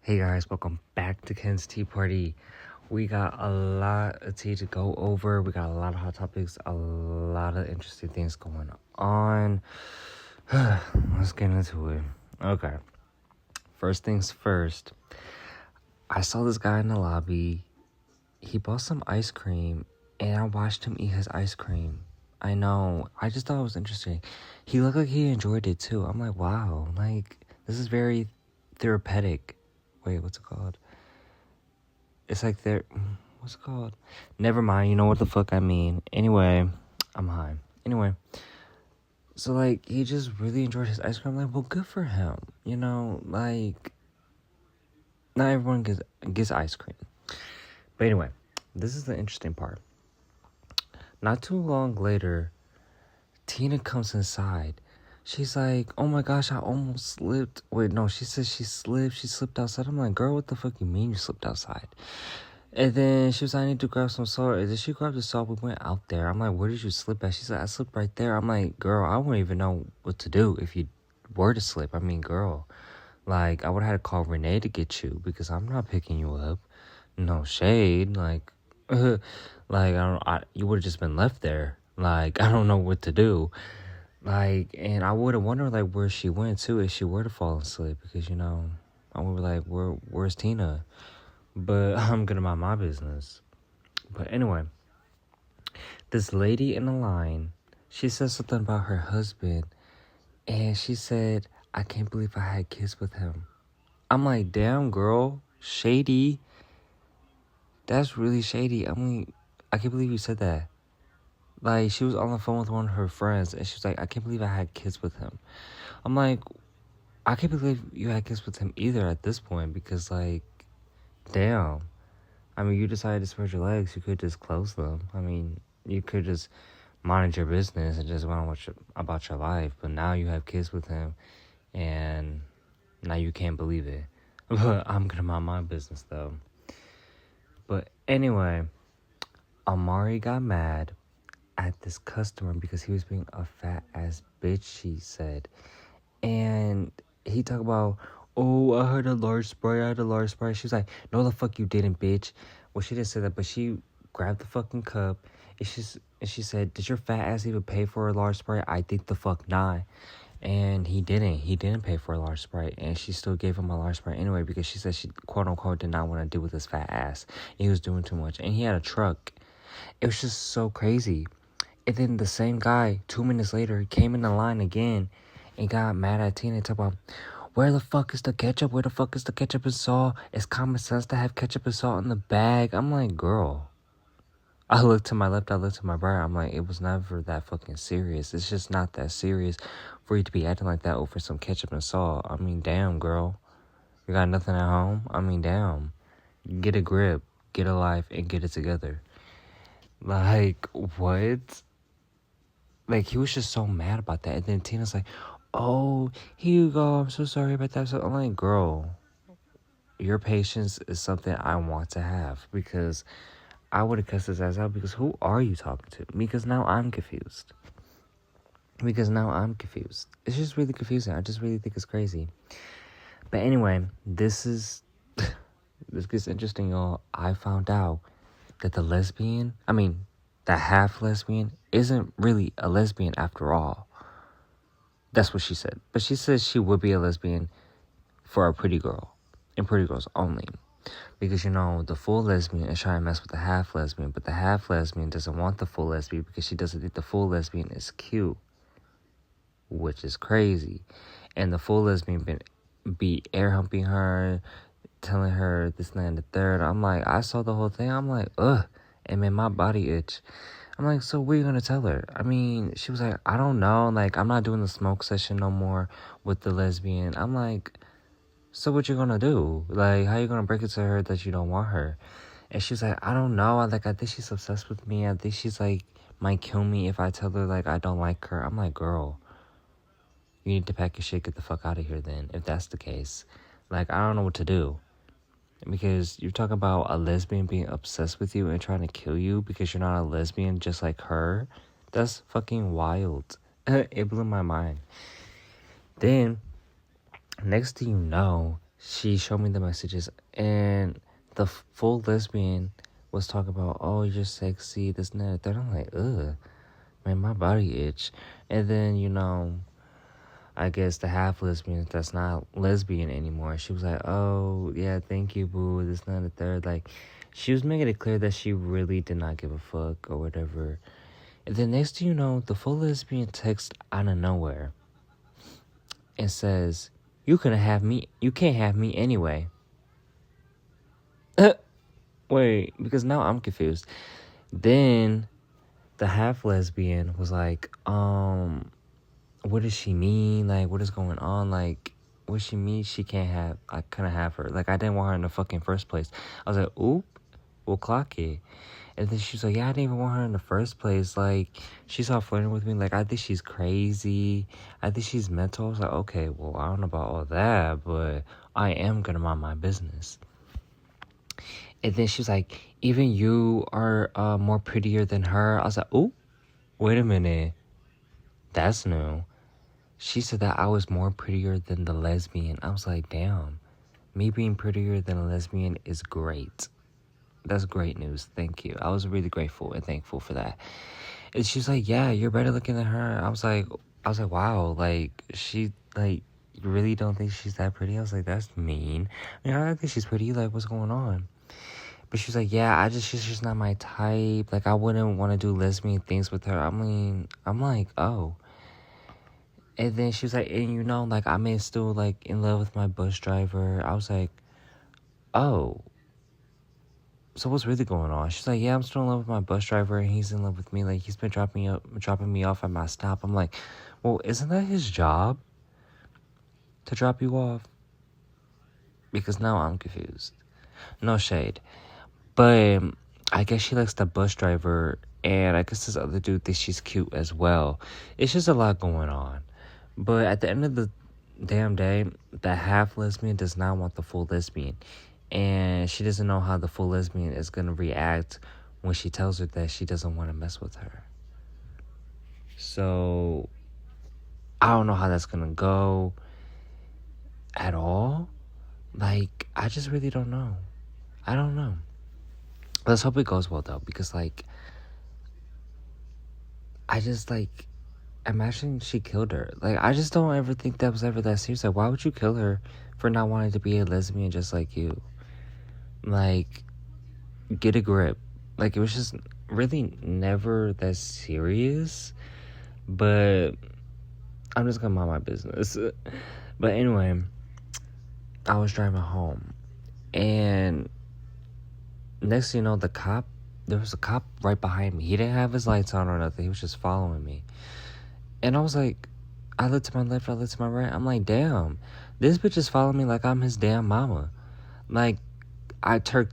Hey guys, welcome back to Ken's Tea Party. We got a lot of tea to go over. We got a lot of hot topics, a lot of interesting things going on. Let's get into it. Okay. First things first. I saw this guy in the lobby. He bought some ice cream, and I watched him eat his ice cream. I know. I just thought it was interesting. He looked like he enjoyed it too. I'm like, wow. Like, this is very therapeutic. Wait, what's it called? It's like what's it called? Never mind, you know what the fuck I mean. Anyway, I'm high. Anyway, so like he just really enjoyed his ice cream. I'm like, well, good for him. You know, like not everyone gets ice cream. But anyway, this is the interesting part. Not too long later, Tina comes inside. She's like, oh my gosh, I almost slipped. Wait, no, she says she slipped. She slipped outside. I'm like, girl, what the fuck you mean you slipped outside? And then she was like, I need to grab some salt. And then she grabbed the salt. We went out there. I'm like, where did you slip at? She said, I slipped right there. I'm like, girl, I wouldn't even know what to do if you were to slip. I mean, girl, like, I would have had to call Renee to get you because I'm not picking you up. No shade. Like, you would have just been left there. Like, I don't know what to do. Like, and I would have wondered, like, where she went, too, if she were to fall asleep. Because, you know, I would be like, where's Tina? But I'm gonna mind my business. But anyway, this lady in the line, she said something about her husband. And she said, I can't believe I had kids with him. I'm like, damn, girl, shady. That's really shady. I mean, I can't believe you said that. Like, she was on the phone with one of her friends, and she was like, I can't believe I had kids with him. I'm like, I can't believe you had kids with him either at this point, because, like, damn. I mean, you decided to spread your legs, you could just close them. I mean, you could just mind your business and just went on about your life, but now you have kids with him, and now you can't believe it. But I'm gonna mind my business, though. But anyway, Amari got mad at this customer because he was being a fat ass bitch, she said. And he talked about, oh, I had a large Sprite. She was like, no, the fuck you didn't, bitch. Well, she didn't say that, but she grabbed the fucking cup and she said, did your fat ass even pay for a large Sprite? I think the fuck not. And he didn't pay for a large Sprite, and she still gave him a large Sprite anyway because she said she quote unquote did not want to deal with his fat ass. He was doing too much, and he had a truck. It was just so crazy. And then the same guy, 2 minutes later, came in the line again and got mad at Tina and talked about, where the fuck is the ketchup? Where the fuck is the ketchup and salt? It's common sense to have ketchup and salt in the bag. I'm like, girl. I looked to my left, I looked to my right. I'm like, it was never that fucking serious. It's just not that serious for you to be acting like that over some ketchup and salt. I mean, damn, girl. You got nothing at home? I mean, damn. Get a grip, get a life, and get it together. Like, what? Like, he was just so mad about that. And then Tina's like, oh, here you go. I'm so sorry about that. So I'm like, girl, your patience is something I want to have. Because I would have cussed his ass out. Because who are you talking to? Because now I'm confused. It's just really confusing. I just really think it's crazy. But anyway, this gets interesting, y'all. I found out that the half lesbian isn't really a lesbian after all. That's what she said. But she says she would be a lesbian for a pretty girl. And pretty girls only. Because, you know, the full lesbian is trying to mess with the half lesbian. But the half lesbian doesn't want the full lesbian because she doesn't think the full lesbian is cute. Which is crazy. And the full lesbian be air humping her, telling her this, that, and the third. I'm like, I saw the whole thing. I'm like, ugh. It made my body itch. I'm like, so what are you going to tell her? I mean, she was like, I don't know. Like, I'm not doing the smoke session no more with the lesbian. I'm like, so what you going to do? Like, how you going to break it to her that you don't want her? And she was like, I don't know. I think she's obsessed with me. I think she's like, might kill me if I tell her, like, I don't like her. I'm like, girl, you need to pack your shit, get the fuck out of here then, if that's the case. Like, I don't know what to do. Because you're talking about a lesbian being obsessed with you and trying to kill you because you're not a lesbian just like her. That's fucking wild. It blew my mind. Then, next thing you know, she showed me the messages, and the full lesbian was talking about, oh, you're sexy, this and that. Then I'm like, ugh, man, my body itch. And then, I guess the half lesbian that's not lesbian anymore, she was like, oh, yeah, thank you, boo, this and that, the third. Like, she was making it clear that she really did not give a fuck or whatever. And then next thing you know, the full lesbian texts out of nowhere and says, you can't have me anyway. Wait, because now I'm confused. Then the half lesbian was like, what does she mean? Like, what is going on? Like, what she mean I couldn't have her. Like, I didn't want her in the fucking first place. I was like, oop, we'll clock it. And then she was like, yeah, I didn't even want her in the first place. Like, she started flirting with me. Like, I think she's crazy. I think she's mental. I was like, okay, well, I don't know about all that, but I am gonna mind my business. And then she was like, even you are more prettier than her. I was like, oh, wait a minute. That's new. She said that I was more prettier than the lesbian. I was like, damn. Me being prettier than a lesbian is great. That's great news. Thank you. I was really grateful and thankful for that. And she's like, yeah, you're better looking than her. I was like, wow. Like, you really don't think she's that pretty? I was like, that's mean. I mean, I don't think she's pretty. Like, what's going on? But she was like, yeah, she's just not my type. Like, I wouldn't want to do lesbian things with her. I mean, I'm like, oh. And then she was like, and like, I'm still, like, in love with my bus driver. I was like, oh. So what's really going on? She's like, yeah, I'm still in love with my bus driver, and he's in love with me. Like, he's been dropping me off at my stop. I'm like, well, isn't that his job to drop you off? Because now I'm confused. No shade. But I guess she likes the bus driver, and I guess this other dude thinks she's cute as well. It's just a lot going on. But at the end of the damn day, the half lesbian does not want the full lesbian. And she doesn't know how the full lesbian is going to react when she tells her that she doesn't want to mess with her. So, I don't know how that's going to go at all. Like, I just really don't know. I don't know. Let's hope it goes well, though, because, like, I just, like, imagine she killed her. Like, I just don't ever think that was ever that serious. Like, why would you kill her for not wanting to be a lesbian just like you? Like, get a grip. Like, it was just really never that serious. But I'm just gonna mind my business. But anyway, I was driving home, and next thing you know, there was a cop right behind me. He didn't have his lights on or nothing. He was just following me. And I was like, I looked to my left, I looked to my right. I'm like, damn, this bitch is following me like I'm his damn mama. Like, I turn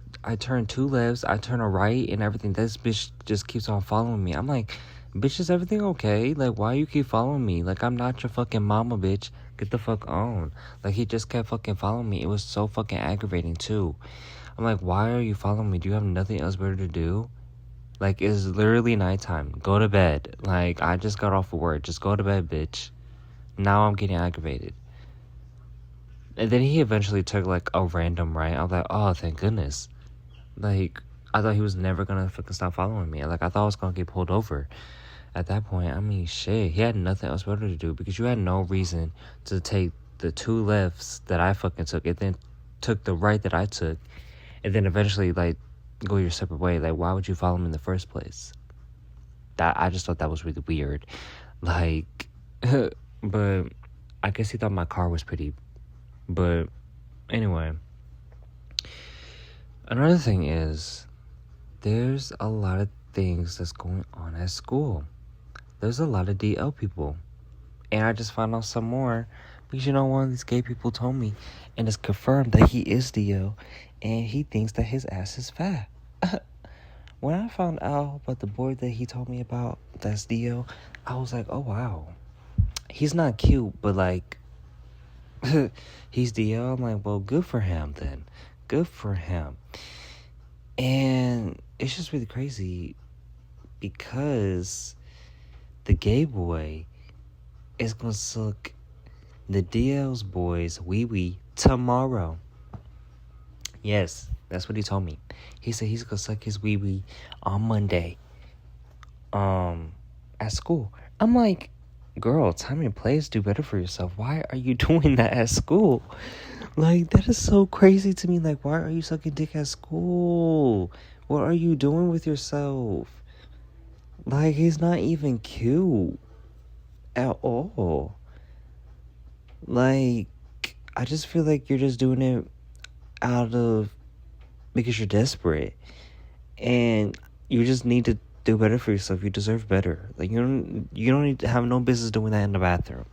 two lefts, I turn a right and everything. This bitch just keeps on following me. I'm like, bitch, is everything okay? Like, why you keep following me? Like, I'm not your fucking mama, bitch. Get the fuck on. Like, he just kept fucking following me. It was so fucking aggravating, too. I'm like, why are you following me? Do you have nothing else better to do? Like, it's literally nighttime. Go to bed. Like, I just got off of work. Just go to bed, bitch. Now I'm getting aggravated. And then he eventually took, like, a random right. I was like, oh, thank goodness. Like, I thought he was never gonna fucking stop following me. Like, I thought I was gonna get pulled over. At that point, I mean, shit. He had nothing else better to do because you had no reason to take the two lefts that I fucking took and then took the right that I took and then eventually, like, go your separate way. Like, why would you follow me in the first place? I just thought that was really weird. Like, but I guess he thought my car was pretty. But anyway, another thing is there's a lot of things that's going on at school. There's a lot of DL people. And I just found out some more because, one of these gay people told me, and it's confirmed that he is DL, and he thinks that his ass is fat. When I found out about the boy that he told me about that's DL, I was like, oh, wow. He's not cute, but, like, he's DL. I'm like, well, good for him, then. Good for him. And it's just really crazy because the gay boy is going to suck the DL's boys wee-wee tomorrow. Yes, that's what he told me. He said he's gonna suck his wee wee on Monday. At school. I'm like, girl, time and place do better for yourself. Why are you doing that at school? Like, that is so crazy to me. Like, why are you sucking dick at school? What are you doing with yourself? Like, he's not even cute at all. Like, I just feel like you're just doing it out of because you're desperate. And you just need to do better for yourself. You deserve better. Like, you don't need to have no business doing that in the bathroom.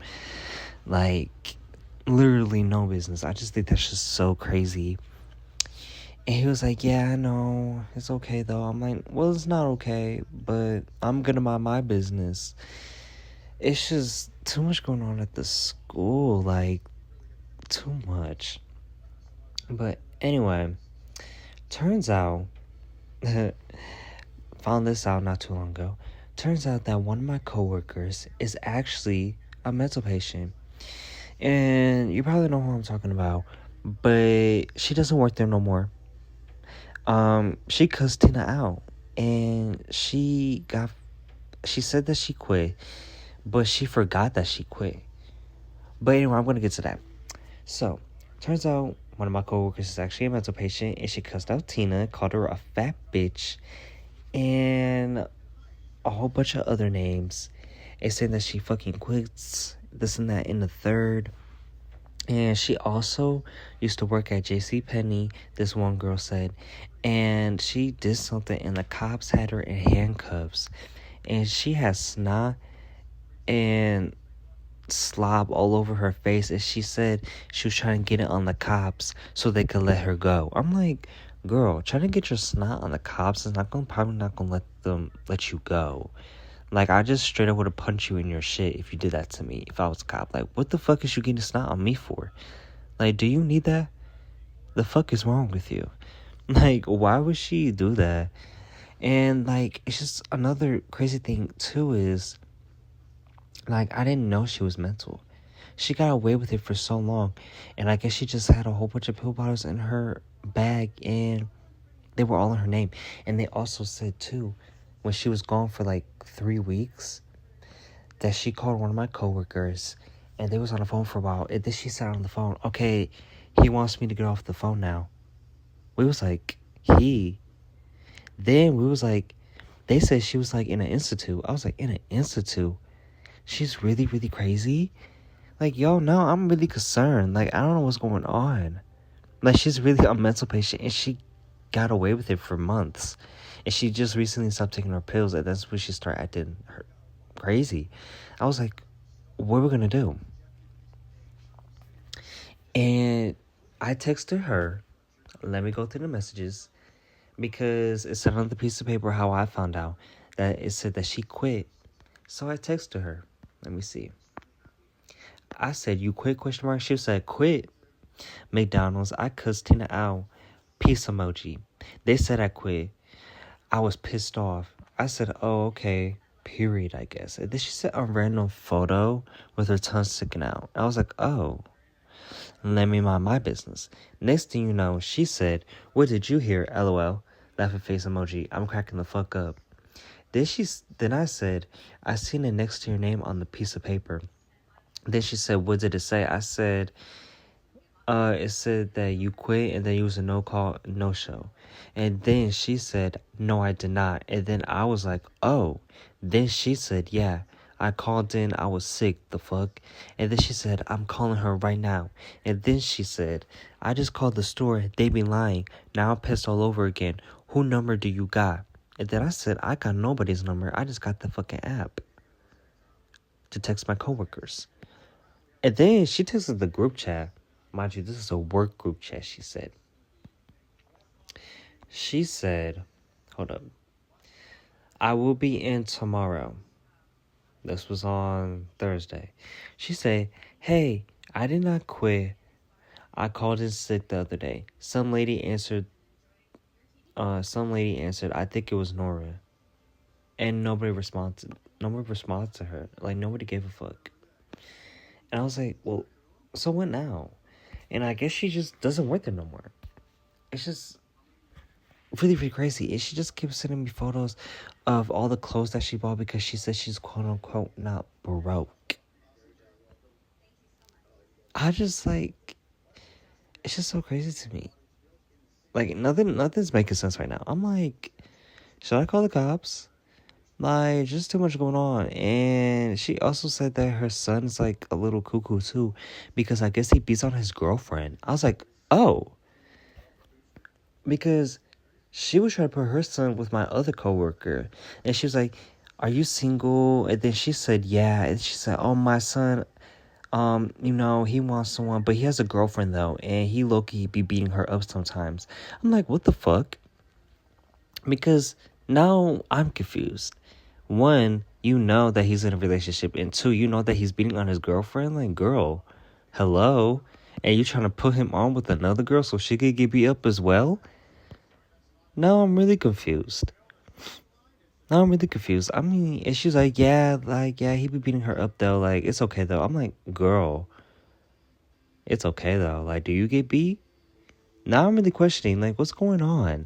Like, literally no business. I just think that's just so crazy. And he was like, yeah, I know. It's okay, though. I'm like, well, it's not okay, but I'm gonna mind my business. It's just too much going on at the school. Like, too much. But anyway, turns out, found this out not too long ago. Turns out that one of my coworkers is actually a mental patient. And you probably know who I'm talking about. But she doesn't work there no more. She cussed Tina out. And she said that she quit. But she forgot that she quit. But anyway, I'm going to get to that. So, turns out one of my coworkers is actually a mental patient. And she cussed out Tina, called her a fat bitch. And a whole bunch of other names. It said that she fucking quits, this and that, in the third. And she also used to work at JCPenney, this one girl said. And she did something, and the cops had her in handcuffs. And she had snot and slob all over her face. And she said she was trying to get it on the cops so they could let her go. I'm like, girl, trying to get your snot on the cops is probably not gonna let them let you go. Like, I just straight up would have punched you in your shit if you did that to me, if I was a cop. Like, what the fuck is you getting snot on me for? Like, do you need that? The fuck is wrong with you? Like, why would she do that? And, like, it's just another crazy thing, too, is, like, I didn't know she was mental. She got away with it for so long. And I guess she just had a whole bunch of pill bottles in her bag, and they were all in her name. And they also said, too, when she was gone for, like, 3 weeks, that she called one of my coworkers, and they was on the phone for a while. And then she said on the phone, okay, he wants me to get off the phone now. We was like, Then we was like, they said she was like in an institute. I was like, in an institute? She's really, really crazy? Like, yo, no, I'm really concerned. Like, I don't know what's going on. Like, she's really a mental patient, and she got away with it for months. And she just recently stopped taking her pills, and that's when she started acting crazy. I was like, what are we gonna do? And I texted her, let me go through the messages, because it said on the piece of paper how I found out that it said that she quit. So I texted her. Let me see. I said, you quit, question mark? She said, quit. McDonald's, I cussed Tina out. Peace emoji. They said I quit. I was pissed off. I said, oh, okay. Period, I guess. And then she sent a random photo with her tongue sticking out. I was like, oh, let me mind my business. Next thing you know, she said, what did you hear? LOL. Laughing face emoji. I'm cracking the fuck up. Then I said, I seen it next to your name on the piece of paper. Then she said, what did it say? I said, it said that you quit and then you was a no-call, no-show. And then she said, no, I did not. And then I was like, oh. Then she said, yeah, I called in, I was sick, the fuck. And then she said, I'm calling her right now. And then she said, I just called the store, they be lying. Now I'm pissed all over again. Who number do you got? And then I said, I got nobody's number. I just got the fucking app to text my coworkers. And then she texted the group chat. Mind you, this is a work group chat, she said. She said, hold up. I will be in tomorrow. This was on Thursday. She said, hey, I did not quit. I called in sick the other day. Some lady answered, I think it was Nora. And nobody responded. Nobody responded to her. Like, nobody gave a fuck. And I was like, well, so what now? And I guess she just doesn't work there no more. it's just really, really crazy. And she just keeps sending me photos of all the clothes that she bought because she says she's quote unquote not broke. I just like, it's just so crazy to me. Like nothing's making sense right now. I'm like, should I call the cops? Like, just too much going on. And she also said that her son's like a little cuckoo too, because I guess he beats on his girlfriend. I was like, oh, because she was trying to put her son with my other coworker, and she was like, "Are you single?" And then she said, "Yeah." And she said, "Oh, my son, he wants someone, but he has a girlfriend though, and he low-key be beating her up sometimes." I'm like, what the fuck? Because now I'm confused. One, you know that he's in a relationship, and two, you know that he's beating on his girlfriend. Like, girl, hello, and you trying to put him on with another girl so she could get beat up as well? No, I'm really confused. I mean, and she's like, yeah, he be beating her up though. Like, it's okay though. I'm like, girl, it's okay though. Like, do you get beat? Now I'm really questioning, like, what's going on?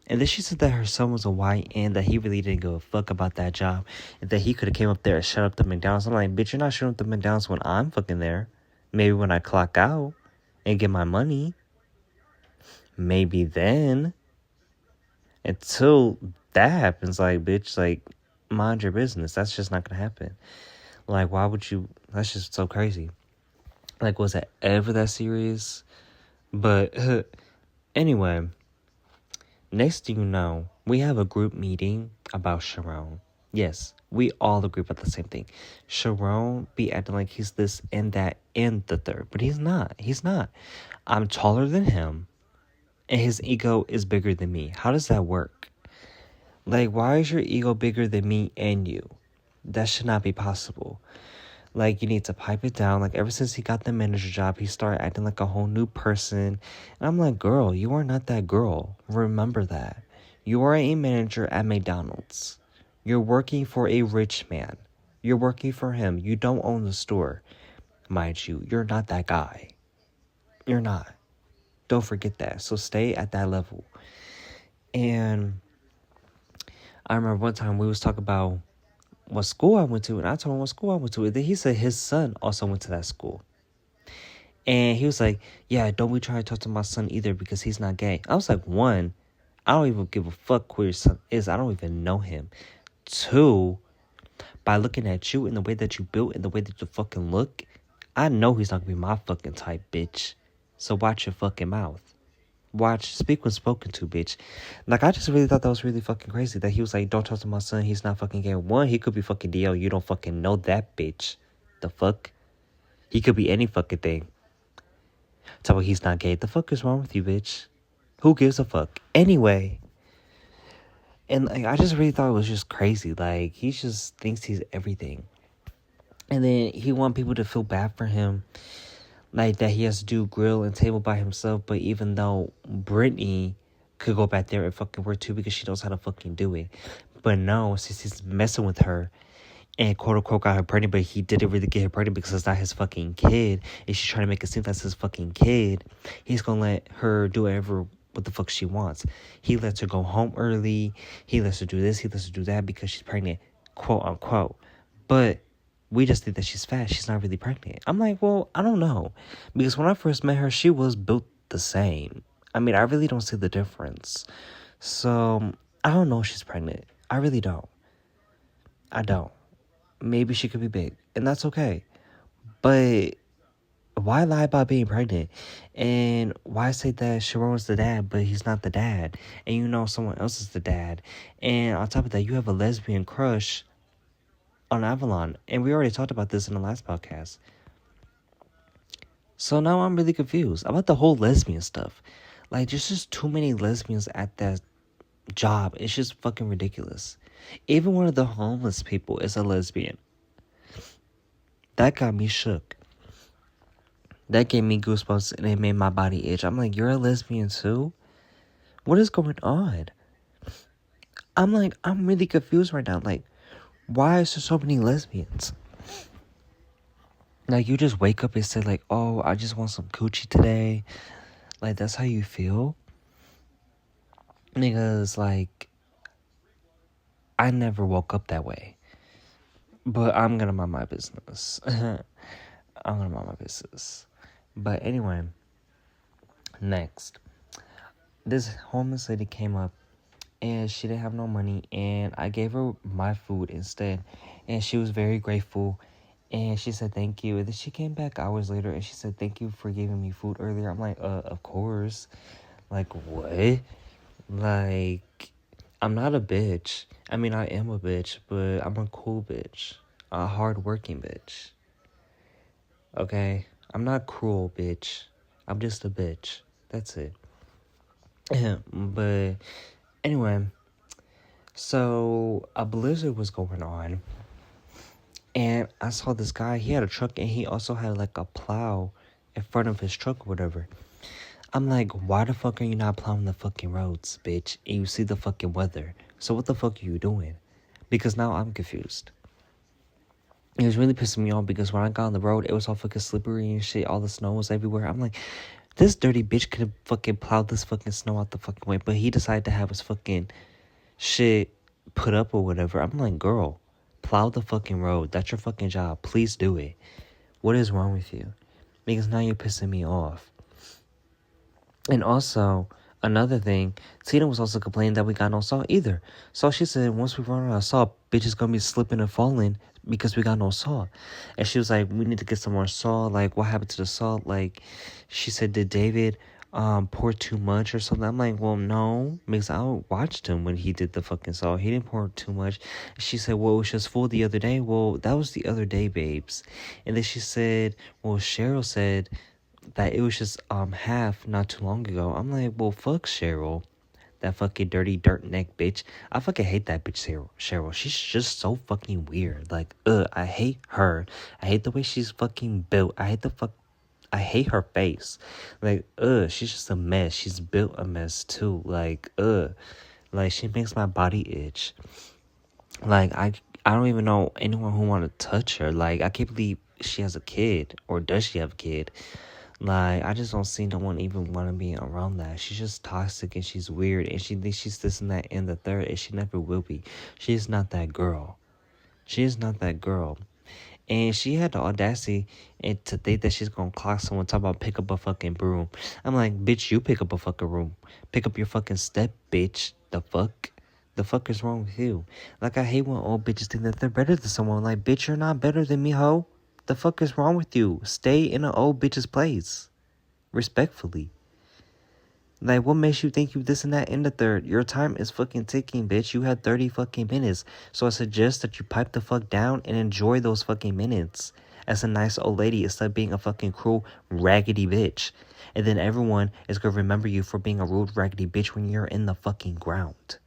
And then she said that her son was a white and that he really didn't give a fuck about that job. And that he could have came up there and shut up the McDonald's. I'm like, bitch, you're not shutting up the McDonald's when I'm fucking there. Maybe when I clock out and get my money. Maybe then. Until that happens, like, bitch, like, mind your business. That's just not gonna happen. Like, why would you? That's just so crazy. Like, was it ever that serious? But anyway, next thing you know, we have a group meeting about Sharon. Yes, we all agree about the same thing. Sharon be acting like he's this and that and the third, but he's not. He's not. I'm taller than him, and his ego is bigger than me. How does that work? Like, why is your ego bigger than me and you? That should not be possible. Like, you need to pipe it down. Like, ever since he got the manager job, he started acting like a whole new person. And I'm like, girl, you are not that girl. Remember that. You are a manager at McDonald's. You're working for a rich man. You're working for him. You don't own the store. Mind you, you're not that guy. You're not. Don't forget that. So stay at that level. And I remember one time we was talking about what school I went to, and I told him what school I went to. And then he said his son also went to that school. And he was like, yeah, don't be trying to talk to my son either because he's not gay. I was like, one, I don't even give a fuck who your son is. I don't even know him. Two, by looking at you and the way that you built and the way that you fucking look, I know he's not gonna be my fucking type, bitch. So watch your fucking mouth. Speak when spoken to, bitch. Like, I just really thought that was really fucking crazy that he was like, don't talk to my son, he's not fucking gay. One, he could be fucking DL, you don't fucking know that, bitch. The fuck? He could be any fucking thing. Tell me he's not gay. The fuck is wrong with you, bitch? Who gives a fuck? Anyway. And like, I just really thought it was just crazy. Like, he just thinks he's everything. And then he want people to feel bad for him. Like, that he has to do grill and table by himself. But even though Brittany could go back there and fucking work too because she knows how to fucking do it. But no, since he's messing with her and quote-unquote got her pregnant, but he didn't really get her pregnant because it's not his fucking kid, and she's trying to make it seem that's his fucking kid, he's gonna let her do whatever what the fuck she wants. He lets her go home early, he lets her do this, he lets her do that because she's pregnant, quote-unquote. But we just think that she's fat, she's not really pregnant. I'm like, well, I don't know. Because when I first met her, she was built the same. I mean, I really don't see the difference. So, I don't know if she's pregnant. I really don't. I don't. Maybe she could be big, and that's okay. But why lie about being pregnant? And why say that Sharon's the dad, but he's not the dad? And you know someone else is the dad. And on top of that, you have a lesbian crush on Avalon. And we already talked about this in the last podcast. So now I'm really confused about the whole lesbian stuff. Like, there's just too many lesbians at that job. It's just fucking ridiculous. Even one of the homeless people is a lesbian. That got me shook. That gave me goosebumps and it made my body itch. I'm like, you're a lesbian too? What is going on? I'm like, I'm really confused right now. Like, why is there so many lesbians? Like, you just wake up and say like, oh, I just want some coochie today. Like, that's how you feel? Because, like, I never woke up that way. But I'm gonna mind my business. I'm gonna mind my business. But anyway, next. This homeless lady came up and she didn't have no money, and I gave her my food instead, and she was very grateful, and she said thank you. And then she came back hours later and she said thank you for giving me food earlier. I'm like, of course. Like, what? Like, I'm not a bitch. I mean, I am a bitch, but I'm a cool bitch, a hard-working bitch. Okay, I'm not cruel, bitch. I'm just a bitch. That's it. But anyway, so a blizzard was going on, and I saw this guy. He had a truck, and he also had like a plow in front of his truck or whatever. I'm like, why the fuck are you not plowing the fucking roads, bitch? And you see the fucking weather. So what the fuck are you doing? Because now I'm confused. It was really pissing me off because when I got on the road, it was all fucking slippery and shit. All the snow was everywhere. I'm like, this dirty bitch could have fucking plowed this fucking snow out the fucking way, but he decided to have his fucking shit put up or whatever. I'm like, girl, plow the fucking road. That's your fucking job. Please do it. What is wrong with you? Because now you're pissing me off. And also, another thing, Tina was also complaining that we got no salt either. So she said, once we run out of salt, bitch is gonna be slipping and falling because we got no salt. And she was like, we need to get some more salt. Like, what happened to the salt? Like, she said, did David pour too much or something? I'm like, well, no, because I watched him when he did the fucking salt. He didn't pour too much. She said, well, it was just full the other day. Well, that was the other day, babes. And then she said, well, Cheryl said that it was just half not too long ago. I'm like, well, fuck Cheryl, that fucking dirty dirt neck bitch. I fucking hate that bitch Cheryl. She's just so fucking weird. Like, I hate her. I hate the way she's fucking built. I hate her face. Like, she's just a mess. She's built a mess too. Like, like she makes my body itch. Like, I don't even know anyone who want to touch her. Like, I can't believe she has a kid, or does she have a kid? Like, I just don't see no one even want to be around that. She's just toxic and she's weird and she thinks she's this and that and the third, and she never will be. She is not that girl. She is not that girl. And she had the audacity and to think that she's gonna clock someone, talk about pick up a fucking broom. I'm like, bitch, you pick up a fucking broom. Pick up your fucking step, bitch. The fuck? The fuck is wrong with you? Like, I hate when old bitches think that they're better than someone. Like, bitch, you're not better than me, hoe. The fuck is wrong with you? Stay in an old bitch's place. Respectfully. Like, what makes you think you this and that and the third? Your time is fucking ticking, bitch. You had 30 fucking minutes. So I suggest that you pipe the fuck down and enjoy those fucking minutes as a nice old lady instead of being a fucking cruel, raggedy bitch. And then everyone is gonna remember you for being a rude, raggedy bitch when you're in the fucking ground.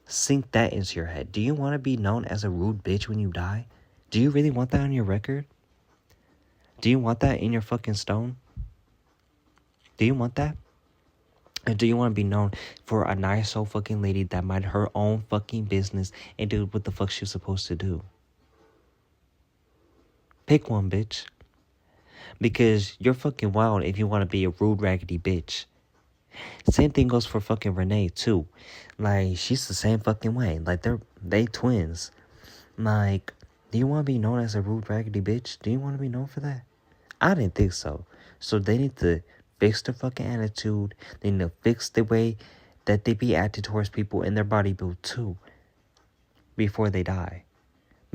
Sink that into your head. Do you want to be known as a rude bitch when you die? Do you really want that on your record? Do you want that in your fucking stone? Do you want that? Or do you want to be known for a nice old fucking lady that mind her own fucking business and do what the fuck she was supposed to do? Pick one, bitch. Because you're fucking wild if you want to be a rude, raggedy bitch. Same thing goes for fucking Renee, too. Like, she's the same fucking way. Like, they twins. Like, do you want to be known as a rude, raggedy bitch? Do you want to be known for that? I didn't think so. So they need to fix their fucking attitude. They need to fix the way that they be acting towards people in their body build too. Before they die.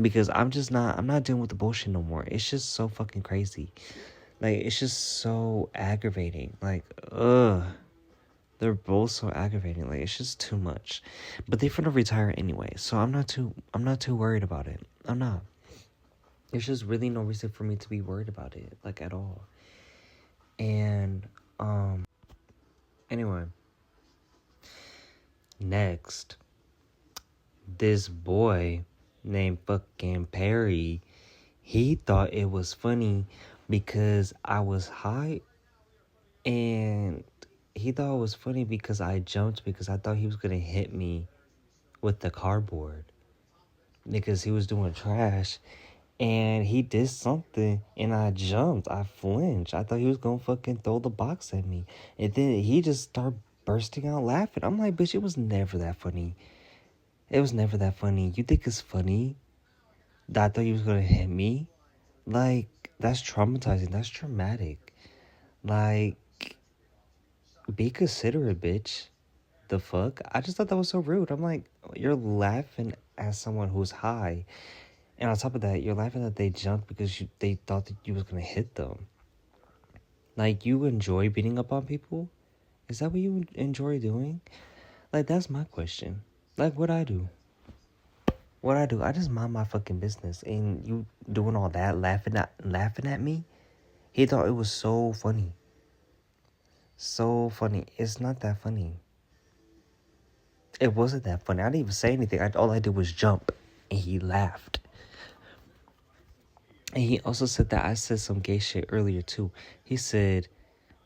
Because I'm not dealing with the bullshit no more. It's just so fucking crazy. Like, it's just so aggravating. Like, they're both so aggravating. Like, it's just too much. But they're gonna retire anyway, so I'm not too worried about it. I'm not. There's just really no reason for me to be worried about it, like, at all. And anyway, next, this boy named fucking Perry, he thought it was funny because I was high, and he thought it was funny because I jumped because I thought he was gonna hit me with the cardboard because he was doing trash. And he did something, and I jumped. I flinched. I thought he was gonna fucking throw the box at me. And then he just started bursting out laughing. I'm like, bitch, it was never that funny. It was never that funny. You think it's funny that I thought he was gonna hit me? Like, that's traumatizing. That's traumatic. Like, be considerate, bitch. The fuck? I just thought that was so rude. I'm like, you're laughing at someone who's high. And on top of that, you're laughing that they jumped because they thought that you was gonna hit them. Like, you enjoy beating up on people? Is that what you enjoy doing? Like, that's my question. Like, what I do? What I do? I just mind my fucking business. And you doing all that, laughing at me? He thought it was so funny. So funny. It's not that funny. It wasn't that funny. I didn't even say anything. All I did was jump. And he laughed. And he also said that I said some gay shit earlier, too. He said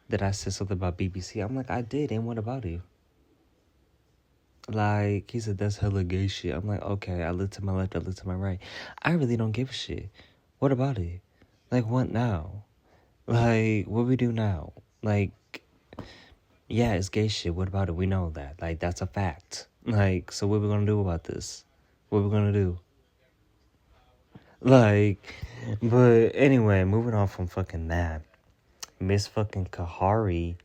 that I said something about BBC. I'm like, I did, and what about it? Like, he said, that's hella gay shit. I'm like, okay, I look to my left, I look to my right. I really don't give a shit. What about it? Like, what now? Like, what we do now? Like, yeah, it's gay shit. What about it? We know that. Like, that's a fact. Like, so what we gonna do about this? What we gonna do? Like, but anyway, moving on from fucking that. Miss fucking Kahari,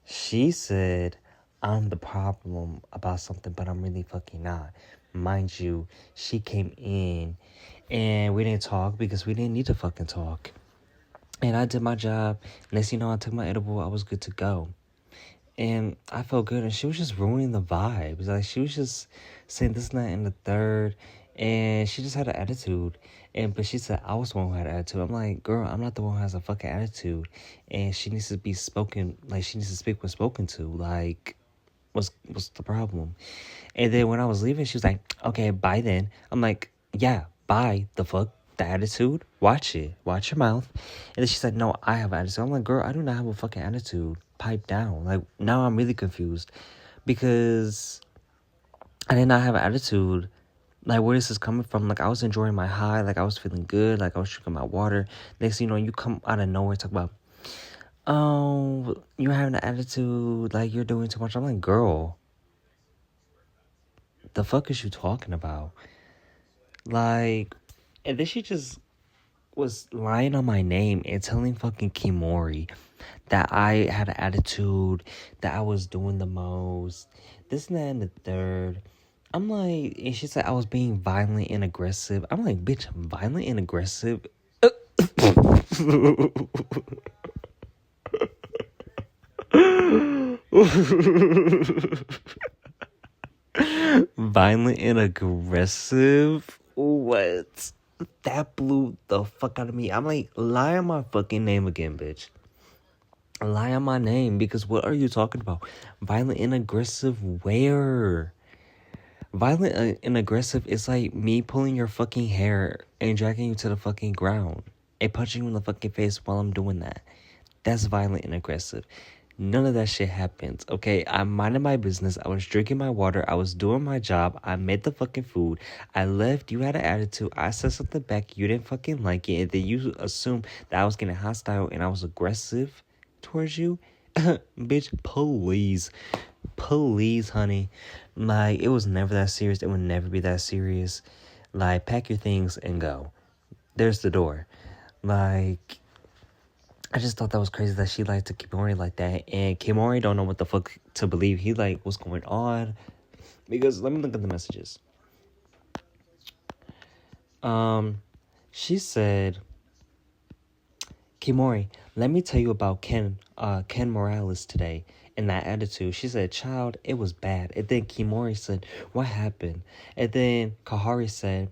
she said, I'm the problem about something, but I'm really fucking not. Mind you, she came in and we didn't talk because we didn't need to fucking talk. And I did my job. Next thing you know, I took my edible. I was good to go. And I felt good. And she was just ruining the vibes. Like, she was just saying this, and that, and the third. And she just had an attitude. But she said I was the one who had an attitude. I'm like, girl, I'm not the one who has a fucking attitude. And she needs to be spoken, like, she needs to speak when spoken to. Like, what's the problem? And then when I was leaving, she was like, okay, bye then. I'm like, yeah, bye. The fuck? The attitude? Watch it. Watch your mouth. And then she said, no, I have an attitude. I'm like, girl, I do not have a fucking attitude. Pipe down. Like, now I'm really confused. Because I did not have an attitude. Like, where is this coming from? Like, I was enjoying my high. Like, I was feeling good. Like, I was drinking my water. Next thing you know, you come out of nowhere talk about, oh, you're having an attitude. Like, you're doing too much. I'm like, girl, the fuck is you talking about? Like, and then she just was lying on my name and telling fucking Kimori that I had an attitude, that I was doing the most, this and that and the third. I'm like, and she said I was being violent and aggressive. I'm like, bitch, violent and aggressive? Violent and aggressive? What? That blew the fuck out of me. I'm like, lie on my fucking name again, bitch. Lie on my name, because what are you talking about? Violent and aggressive where? Violent and aggressive is like me pulling your fucking hair and dragging you to the fucking ground and punching you in the fucking face while I'm doing that. That's violent and aggressive. None of that shit happens, okay? I'm minding my business. I was drinking my water. I was doing my job. I made the fucking food. I left. You had an attitude. I said something back. You didn't fucking like it. And then you assumed that I was getting hostile and I was aggressive towards you. Bitch, please. Please, honey. Like, it was never that serious. It would never be that serious. Like, pack your things and go. There's the door. Like, I just thought that was crazy that she lied to Kimori like that. And Kimori don't know what the fuck to believe. He like, what's going on? Because let me look at the messages. She said, Kimori, let me tell you about Ken Morales today and that attitude. She said, child, it was bad. And then Kimori said, what happened? And then Kahari said,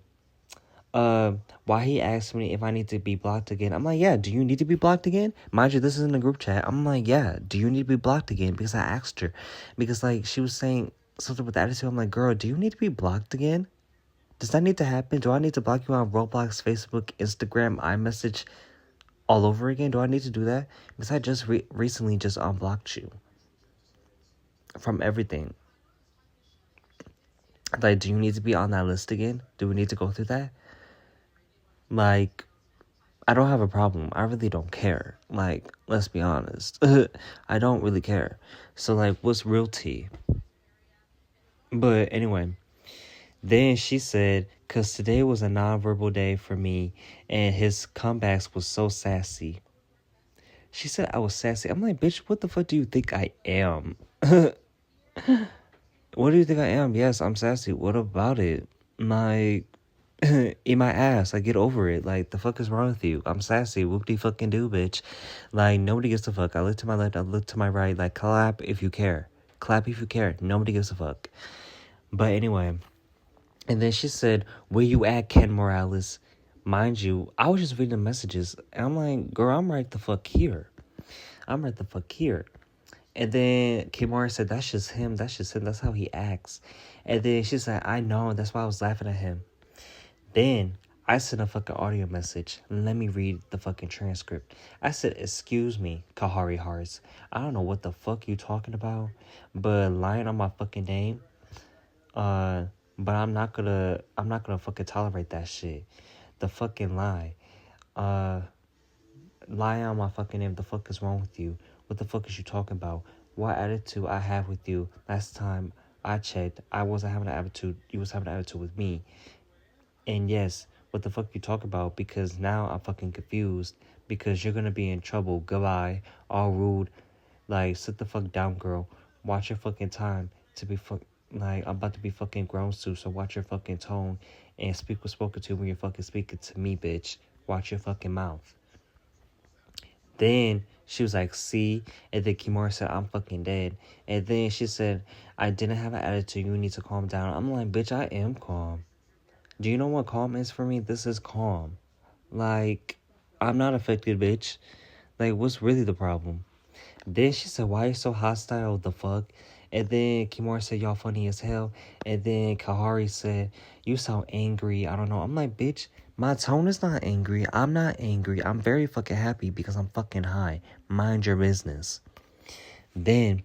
why he asked me if I need to be blocked again. I'm like, yeah, do you need to be blocked again? Mind you, this is in a group chat. I'm like, yeah, do you need to be blocked again? Because I asked her. Because, like, she was saying something with attitude. I'm like, girl, do you need to be blocked again? Does that need to happen? Do I need to block you on Roblox, Facebook, Instagram, iMessage all over again? Do I need to do that? Because I just recently just unblocked you from everything. Like, do you need to be on that list again? Do we need to go through that? Like, I don't have a problem. I really don't care. Like, let's be honest. I don't really care. So, like, what's real tea? But anyway, then she said, because today was a nonverbal day for me, and his comebacks was so sassy. She said I was sassy. I'm like, bitch, what the fuck do you think I am? What do you think I am? Yes, I'm sassy. What about it? Like, eat my ass. Like, get over it. Like, the fuck is wrong with you? I'm sassy. Whoop-de-fucking do, bitch. Like, nobody gives a fuck. I look to my left. I look to my right. Like, clap if you care. Clap if you care. Nobody gives a fuck. But anyway. And then she said, where you at, Ken Morales? Mind you, I was just reading the messages. And I'm like, girl, I'm right the fuck here. I'm right the fuck here. And then Kimura said, that's just him. That's just him. That's how he acts. And then she said, I know. That's why I was laughing at him. Then I sent a fucking audio message. Let me read the fucking transcript. I said, excuse me, Kahari Hearts. I don't know what the fuck you talking about, but lying on my fucking name, but I'm not gonna fucking tolerate that shit. The fucking lie. Lie on my fucking name. The fuck is wrong with you? What the fuck is you talking about? What attitude I have with you? Last time I checked, I wasn't having an attitude. You was having an attitude with me. And yes, what the fuck you talk about? Because now I'm fucking confused. Because you're gonna be in trouble. Goodbye. All rude. Like, sit the fuck down, girl. Watch your fucking time to be like, I'm about to be fucking grown soon, so watch your fucking tone and speak what's spoken to when you're fucking speaking to me, bitch. Watch your fucking mouth. Then she was like, see? And then Kimura said, I'm fucking dead. And then she said, I didn't have an attitude. You need to calm down. I'm like, bitch, I am calm. Do you know what calm is for me? This is calm. Like, I'm not affected, bitch. Like, what's really the problem? Then she said, why are you so hostile? The fuck? And then Kimura said, y'all funny as hell. And then Kahari said, you sound angry. I don't know. I'm like, bitch, my tone is not angry. I'm not angry. I'm very fucking happy because I'm fucking high. Mind your business. Then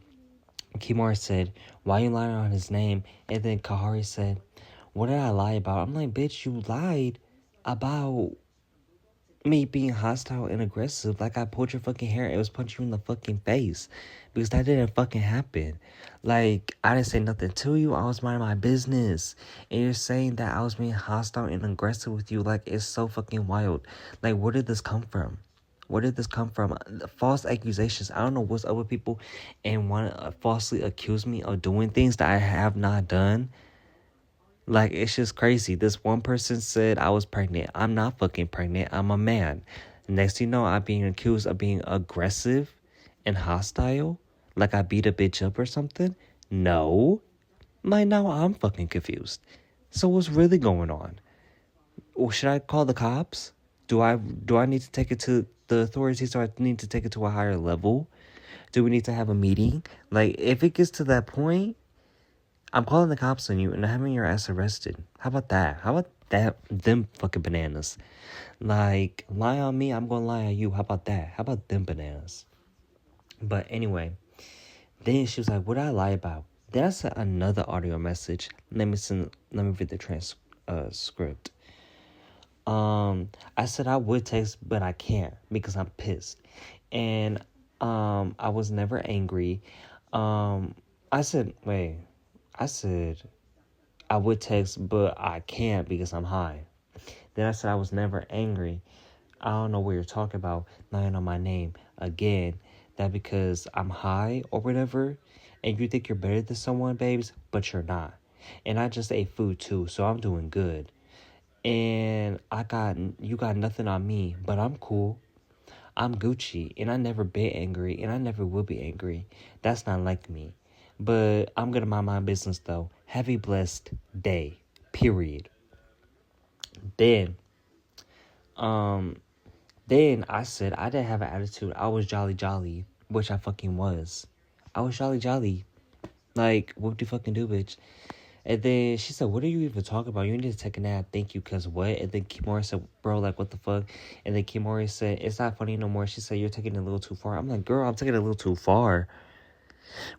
Kimura said, why you lying on his name? And then Kahari said, what did I lie about? I'm like, bitch, you lied about me being hostile and aggressive. Like, I pulled your fucking hair. It was punching you in the fucking face. Because that didn't fucking happen. Like, I didn't say nothing to you. I was minding my business. And you're saying that I was being hostile and aggressive with you. Like, it's so fucking wild. Like, where did this come from? Where did this come from? False accusations. I don't know what's up with people and want to falsely accuse me of doing things that I have not done. Like, it's just crazy. This one person said I was pregnant. I'm not fucking pregnant. I'm a man. Next thing you know, I'm being accused of being aggressive and hostile. Like I beat a bitch up or something. No. Like, now I'm fucking confused. So what's really going on? Or should I call the cops? Do I need to take it to the authorities? Do I need to take it to a higher level? Do we need to have a meeting? Like, if it gets to that point, I'm calling the cops on you and having your ass arrested. How about that? How about that? Them fucking bananas. Like, lie on me, I'm gonna lie on you. How about that? How about them bananas? But anyway, then she was like, what did I lie about? Then I sent another audio message. Let me read the transcript. I said I would text, but I can't because I'm pissed. And I was never angry. I said I would text, but I can't because I'm high. Then I said I was never angry. I don't know what you're talking about, lying on my name. Again, that because I'm high or whatever, and you think you're better than someone, babes, but you're not. And I just ate food too, so I'm doing good. And you got nothing on me, but I'm cool. I'm Gucci, and I never been angry, and I never will be angry. That's not like me. But I'm gonna mind my business though. Have a blessed day. Period. Then, then I said I didn't have an attitude. I was jolly, which I fucking was. I was jolly. Like, whoop de fucking do, bitch. And then she said, what are you even talking about? You need to take a nap. Thank you, cause what? And then Kimura said, bro, like, what the fuck? And then Kimura said, it's not funny no more. She said, you're taking it a little too far. I'm like, girl, I'm taking it a little too far.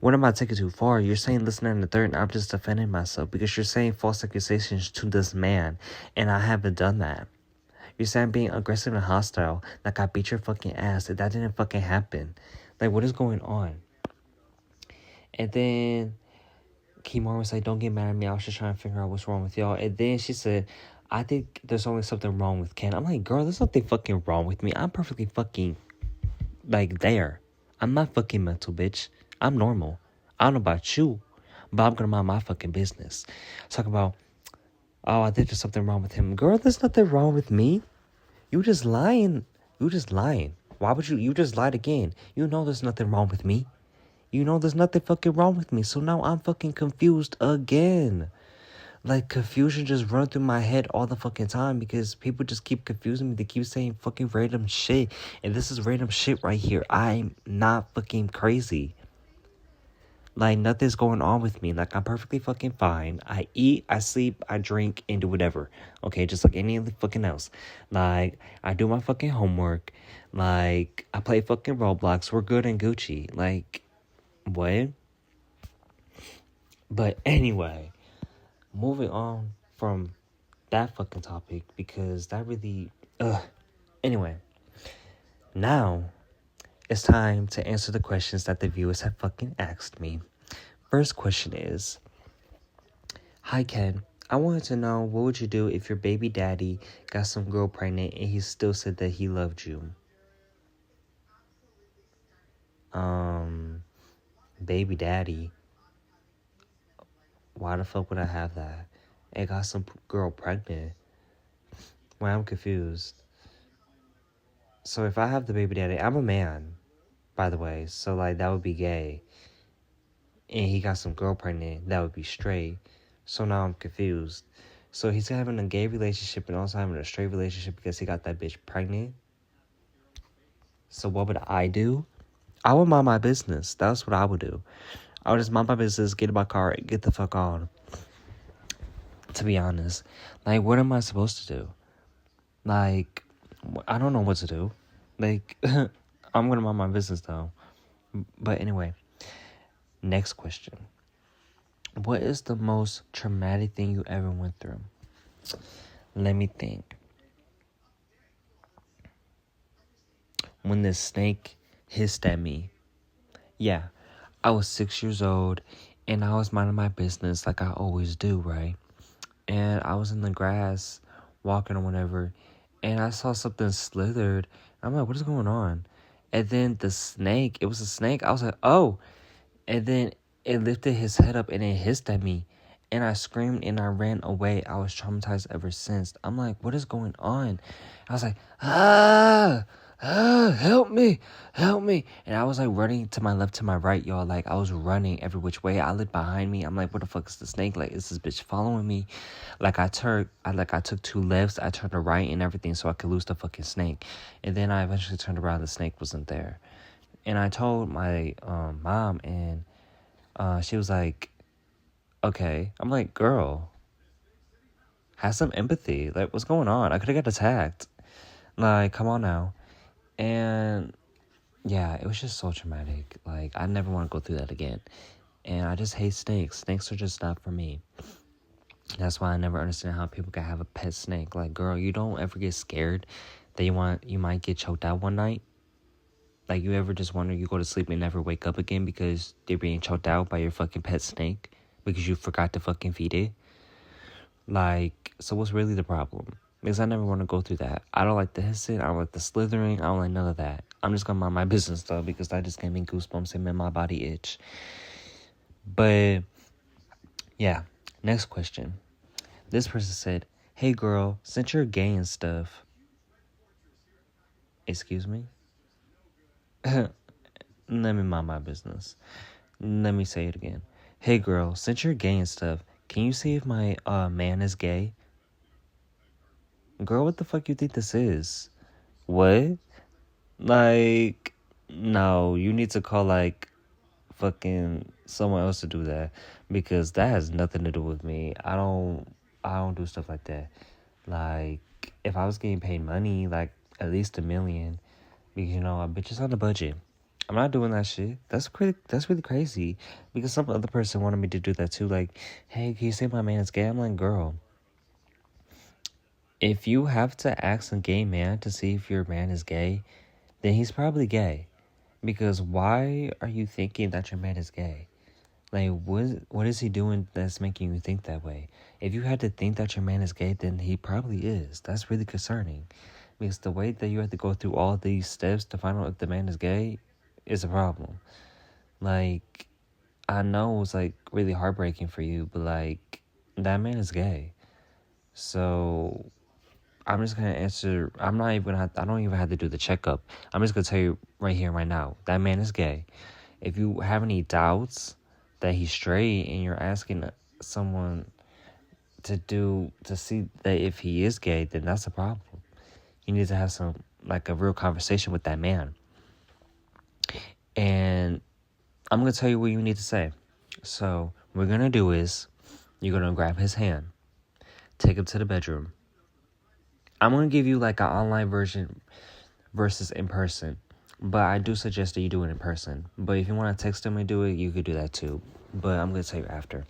What am I taking too far? You're saying listen and the third, and I'm just defending myself because you're saying false accusations to this man, and I haven't done that. You're saying I'm being aggressive and hostile. Like I beat your fucking ass. That didn't fucking happen. Like what is going on? And then Kimar was like, don't get mad at me. I was just trying to figure out what's wrong with y'all. And then she said, I think there's only something wrong with Ken. I'm like, girl, there's nothing fucking wrong with me. I'm perfectly fucking, like, there. I'm not fucking mental, bitch. I'm normal. I don't know about you, but I'm gonna mind my fucking business. Talk about, oh, I think there's something wrong with him. Girl, there's nothing wrong with me. You just lying. You just lying. Why would you just lied again? You know there's nothing wrong with me. You know there's nothing fucking wrong with me. So now I'm fucking confused again. Like, confusion just run through my head all the fucking time because people just keep confusing me. They keep saying fucking random shit. And this is random shit right here. I'm not fucking crazy. Like, nothing's going on with me. Like, I'm perfectly fucking fine. I eat, I sleep, I drink, and do whatever. Okay, just like any fucking else. Like, I do my fucking homework. Like, I play fucking Roblox. We're good and Gucci. Like, what? But anyway, moving on from that fucking topic because that really, Anyway, now it's time to answer the questions that the viewers have fucking asked me. First question is, hi Ken, I wanted to know what would you do if your baby daddy got some girl pregnant and he still said that he loved you? Baby daddy, why the fuck would I have that? It got some girl pregnant. Well, I'm confused. So if I have the baby daddy, I'm a man, by the way, so like that would be gay. And he got some girl pregnant, that would be straight. So now I'm confused. So he's having a gay relationship and also having a straight relationship because he got that bitch pregnant. So what would I do? I would mind my business. That's what I would do. I would just mind my business, get in my car, and get the fuck on. To be honest. Like, what am I supposed to do? Like, I don't know what to do. Like, I'm gonna mind my business though. But anyway, next question. What is the most traumatic thing you ever went through? Let me think. When the snake hissed at me. Yeah, I was 6 years old and I was minding my business like I always do, right? And I was in the grass walking or whatever, and I saw something slithered. I'm like, what is going on? And then the snake, it was a snake. I was like, oh. And then it lifted his head up and it hissed at me. And I screamed and I ran away. I was traumatized ever since. I'm like, what is going on? I was like, help me, help me. And I was like running to my left, to my right, y'all. Like I was running every which way. I looked behind me. I'm like, what the fuck is the snake? Like, is this bitch following me? Like I took two lefts. I turned to right and everything so I could lose the fucking snake. And then I eventually turned around. The snake wasn't there. And I told my mom, and she was like, okay. I'm like, girl, have some empathy. Like, what's going on? I could have got attacked. Like, come on now. And yeah, it was just so traumatic. Like, I never want to go through that again. And I just hate snakes. Snakes are just not for me. That's why I never understand how people can have a pet snake. Like, girl, you don't ever get scared that you might get choked out one night. Like, you ever just wonder, you go to sleep and never wake up again because they're being choked out by your fucking pet snake because you forgot to fucking feed it? Like, so what's really the problem? Because I never want to go through that. I don't like the hissing. I don't like the slithering. I don't like none of that. I'm just going to mind my business, though, because that just gave me goosebumps and made my body itch. But, yeah. Next question. This person said, hey, girl, since you're gay and stuff. Excuse me? Let me mind my business. Let me say it again. Hey girl, since you're gay and stuff, can you see if my man is gay? Girl, what the fuck you think this is? What? Like, no, you need to call like fucking someone else to do that because that has nothing to do with me. I don't do stuff like that. Like, if I was getting paid money, like at least $1 million, because you know, a bitch is on a budget. I'm not doing that shit. That's really crazy. Because some other person wanted me to do that too. Like, hey, can you say my man is gay? I'm like, girl, If you have to ask a gay man to see if your man is gay, then he's probably gay. Because why are you thinking that your man is gay? Like, what is he doing that's making you think that way? If you had to think that your man is gay, then he probably is. That's really concerning. Because the way that you have to go through all these steps to find out if the man is gay is a problem. Like, I know it's like really heartbreaking for you, but like, that man is gay. So I'm just gonna answer. I'm not even gonna have, I don't even have to do the checkup. I'm just gonna tell you right here, right now, that man is gay. If you have any doubts that he's straight and you're asking someone to see that if he is gay, then that's a problem. You need to have a real conversation with that man. And I'm gonna tell you what you need to say. So what we're gonna do is you're gonna grab his hand, take him to the bedroom. I'm gonna give you like an online version versus in person. But I do suggest that you do it in person. But if you want to text him and do it, you could do that too. But I'm going to tell you after.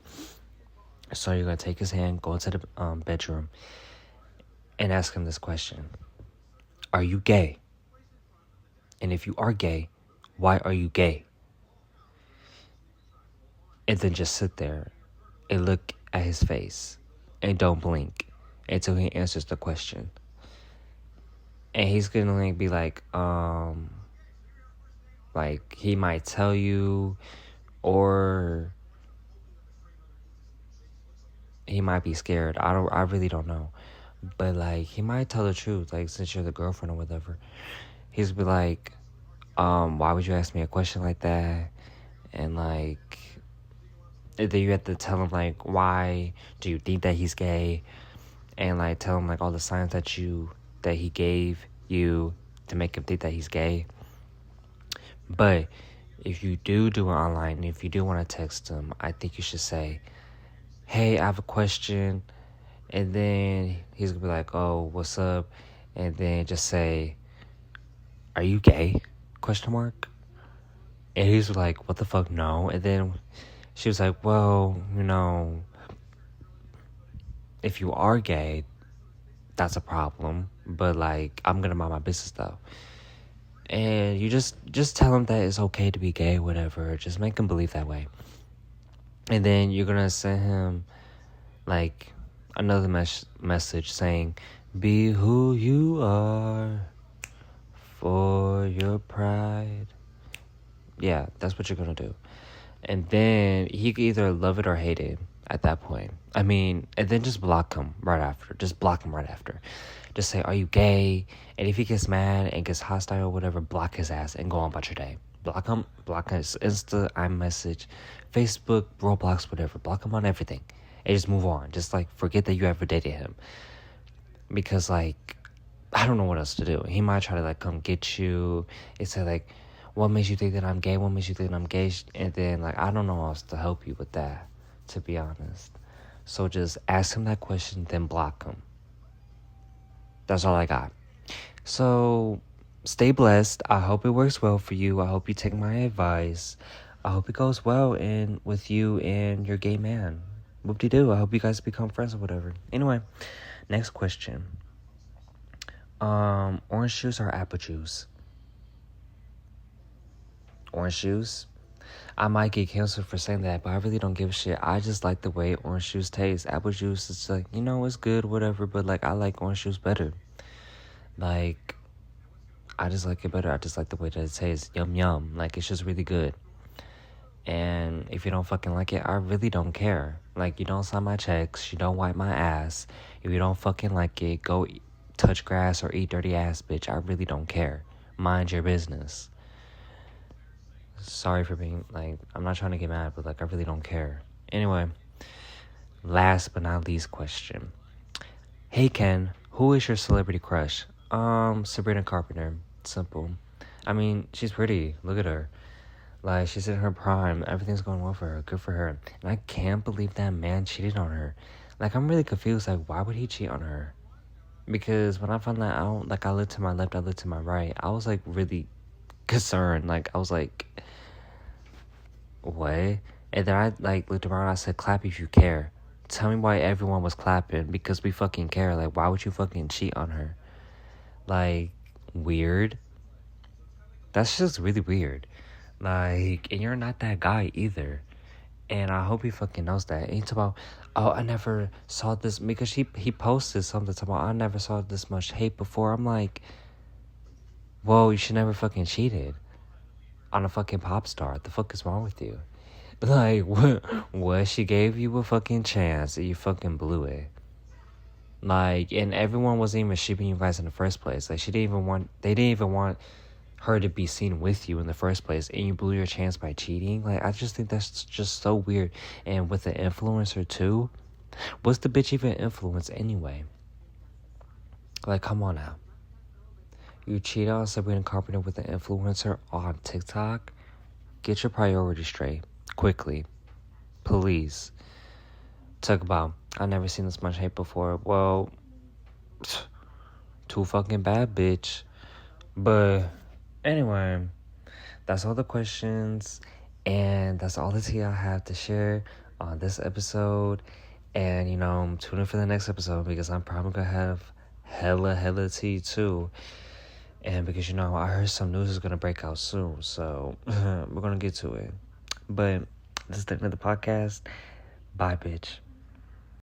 So you're going to take his hand, go into the bedroom, and ask him this question. Are you gay? And if you are gay, why are you gay? And then just sit there and look at his face. And don't blink until he answers the question. And he's going to be like he might tell you, or he might be scared. I really don't know. But like, he might tell the truth, like, since you're the girlfriend or whatever. He's be like, why would you ask me a question like that? And like, then you have to tell him like, why do you think that he's gay? And like, tell him like all the signs that he gave you to make him think that he's gay. But if you do it online, if you do want to text him, I think you should say, hey, I have a question. And then he's gonna be like, oh, what's up? And then just say, are you gay? Question mark. And he's like, what the fuck, no. And then she was like, well, if you are gay, that's a problem. But like, I'm gonna mind my business though. And you just tell him that it's okay to be gay, whatever. Just make him believe that way. And then you're gonna send him like another message saying, be who you are for your pride. Yeah, that's what you're gonna do. And then he could either love it or hate it at that point. I mean, and then just block him right after. Just block him right after. Just say, are you gay? And if he gets mad and gets hostile or whatever, block his ass and go on about your day. Block him, block his Insta, iMessage, Facebook, Roblox, whatever. Block him on everything. And just move on. Just like forget that you ever dated him. Because like, I don't know what else to do. He might try to like come get you and say like, what makes you think that I'm gay? What makes you think that I'm gay? And then like, I don't know how else to help you with that, to be honest. So just ask him that question, then block him. That's all I got. So stay blessed. I hope it works well for you. I hope you take my advice. I hope it goes well with you and your gay man. Whoop-de-doo. I hope you guys become friends or whatever. Anyway, next question. Orange juice or apple juice? Orange juice. I might get canceled for saying that, but I really don't give a shit. I just like the way orange juice tastes. Apple juice is like, it's good, whatever, but like, I like orange juice better. Like, I just like it better. I just like the way that it tastes. Yum, yum. Like, it's just really good. And if you don't fucking like it, I really don't care. Like, you don't sign my checks. You don't wipe my ass. If you don't fucking like it, go touch grass or eat dirty ass, bitch. I really don't care. Mind your business. Sorry for being, like, I'm not trying to get mad, but, like, I really don't care. Anyway, last but not least question. Hey, Ken, who is your celebrity crush? Sabrina Carpenter. Simple. I mean, she's pretty. Look at her. Like, she's in her prime. Everything's going well for her. Good for her. And I can't believe that man cheated on her. Like, I'm really confused. Like, why would he cheat on her? Because when I found that out, like, I looked to my left, I looked to my right. I was, like, really concerned. Like, I was like, what? And then I like looked around and I said, clap if you care. Tell me why everyone was clapping. Because we fucking care. Like, why would you fucking cheat on her? Like, weird. That's just really weird. Like, and you're not that guy either. And I hope he fucking knows that. And he's about, oh, I never saw this. Because he posted something about, I never saw this much hate before. I'm like, whoa, you should never fucking cheated on a fucking pop star. The fuck is wrong with you? Like, what? She gave you a fucking chance and you fucking blew it. Like, and everyone wasn't even shipping you guys in the first place. Like, they didn't even want her to be seen with you in the first place, and you blew your chance by cheating. Like, I just think that's just so weird. And with the influencer too, what's the bitch even influence anyway? Like, come on now. You cheat on Sabrina Carpenter with an influencer on TikTok? Get your priorities straight. Quickly. Please. Talk about, I never seen this much hate before. Well, too fucking bad, bitch. But anyway, that's all the questions, and that's all the tea I have to share on this episode. And, tune in for the next episode, because I'm probably gonna have hella tea too. And because, I heard some news is gonna break out soon, so we're gonna get to it. But this is the end of the podcast. Bye, bitch.